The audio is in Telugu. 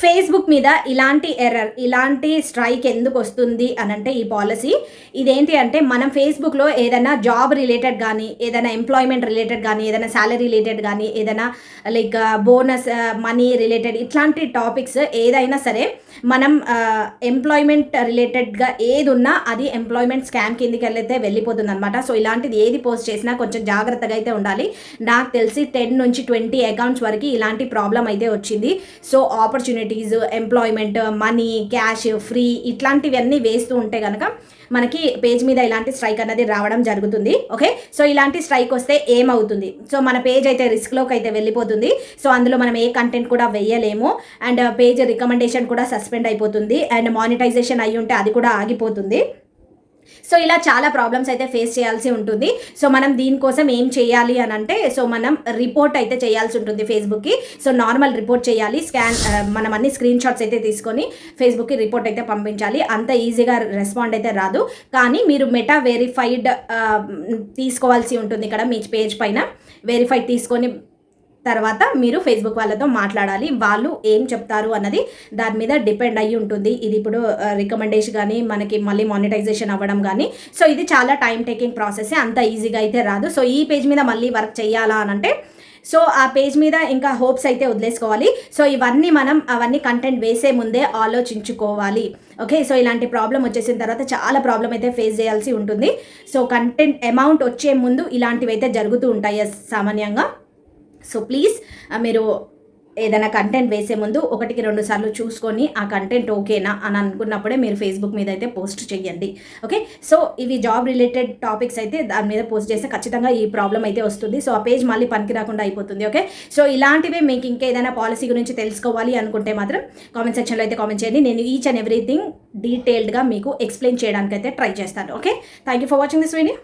ఫేస్బుక్ మీద ఇలాంటి ఎర్రర్, ఇలాంటి స్ట్రైక్ ఎందుకు వస్తుంది అనంటే ఈ పాలసీ ఇదేంటి అంటే, మనం ఫేస్బుక్లో ఏదైనా జాబ్ రిలేటెడ్ కానీ, ఏదైనా ఎంప్లాయ్మెంట్ రిలేటెడ్ కానీ, ఏదైనా శాలరీ రిలేటెడ్ కానీ, ఏదైనా లైక్ బోనస్ మనీ రిలేటెడ్ ఇట్లాంటి టాపిక్స్ ఏదైనా సరే మనం ఎంప్లాయ్మెంట్ రిలేటెడ్గా ఏది ఉన్నా అది ఎంప్లాయ్మెంట్ స్కామ్ కిందికి వెళ్ళిపోతుంది అనమాట. సో ఇలాంటిది ఏది పోస్ట్ చేసినా కొంచెం జాగ్రత్తగా అయితే ఉండాలి. నాకు తెలిసి 10 నుంచి 20 అకౌంట్స్ వరకు ఇలాంటి ప్రాబ్లం అయితే వచ్చింది. So opportunities, employment, money, cash, free ఇట్లాంటివన్నీ వేస్తూ ఉంటే కనుక మనకి పేజ్ మీద ఇలాంటి స్ట్రైక్ అనేది రావడం జరుగుతుంది. ఓకే, సో ఇలాంటి స్ట్రైక్ వస్తే ఏమవుతుంది? సో మన పేజ్ అయితే రిస్క్లోకి అయితే వెళ్ళిపోతుంది. సో అందులో మనం ఏ కంటెంట్ కూడా వేయలేము అండ్ పేజ్ రికమెండేషన్ కూడా సస్పెండ్ అయిపోతుంది అండ్ మానిటైజేషన్ అయ్యి ఉంటే అది కూడా ఆగిపోతుంది. సో ఇలా చాలా ప్రాబ్లమ్స్ అయితే ఫేస్ చేయాల్సి ఉంటుంది. సో మనం దీనికోసం ఏం చేయాలి అని అంటే, సో మనం రిపోర్ట్ అయితే చేయాల్సి ఉంటుంది ఫేస్బుక్కి. సో నార్మల్ రిపోర్ట్ చేయాలి, మనం అన్ని స్క్రీన్ షాట్స్ అయితే తీసుకొని ఫేస్బుక్కి రిపోర్ట్ అయితే పంపించాలి. అంత ఈజీగా రెస్పాండ్ అయితే రాదు, కానీ మీరు మెటా వెరిఫైడ్ తీసుకోవాల్సి ఉంటుంది. ఇక్కడ మీ పేజ్ పైన వెరిఫైడ్ తీసుకొని తర్వాత మీరు ఫేస్బుక్ వాళ్ళతో మాట్లాడాలి. వాళ్ళు ఏం చెప్తారు అన్నది దాని మీద డిపెండ్ అయ్యి ఉంటుంది. ఇది ఇప్పుడు రికమెండేషన్ కానీ మనకి మళ్ళీ మానిటైజేషన్ అవ్వడం కానీ, సో ఇది చాలా టైం టేకింగ్ ప్రాసెస్, అంత ఈజీగా అయితే రాదు. సో ఈ పేజ్ మీద మళ్ళీ వర్క్ చేయాలా అనంటే, సో ఆ పేజ్ మీద ఇంకా హోప్స్ అయితే వదిలేసుకోవాలి. సో ఇవన్నీ మనం అవన్నీ కంటెంట్ వేసే ముందే ఆలోచించుకోవాలి. ఓకే, సో ఇలాంటి ప్రాబ్లం వచ్చేసిన తర్వాత చాలా ప్రాబ్లం అయితే ఫేస్ చేయాల్సి ఉంటుంది. సో కంటెంట్ అమౌంట్ వచ్చే ముందు ఇలాంటివి అయితే జరుగుతూ ఉంటాయి సామాన్యంగా. సో ప్లీజ్ మీరు ఏదైనా కంటెంట్ వేసే ముందు 1-2 సార్లు చూసుకొని ఆ కంటెంట్ ఓకేనా అని అనుకున్నప్పుడే మీరు ఫేస్బుక్ మీద అయితే పోస్ట్ చేయండి. ఓకే, సో ఇవి జాబ్ రిలేటెడ్ టాపిక్స్ అయితే దాని మీద పోస్ట్ చేస్తే ఖచ్చితంగా ఈ ప్రాబ్లం అయితే వస్తుంది. సో ఆ పేజ్ మళ్ళీ పనికి రాకుండా అయిపోతుంది. ఓకే, సో ఇలాంటివే మీకు ఇంకేదైనా పాలసీ గురించి తెలుసుకోవాలి అనుకుంటే మాత్రం కామెంట్ సెక్షన్లో అయితే కామెంట్ చేయండి. నేను ఈచ్ అండ్ ఎవ్రీథింగ్ డీటెయిల్డ్గా మీకు ఎక్స్ప్లెయిన్ చేయడానికి అయితే ట్రై చేస్తాను. Okay, thank you for watching this video.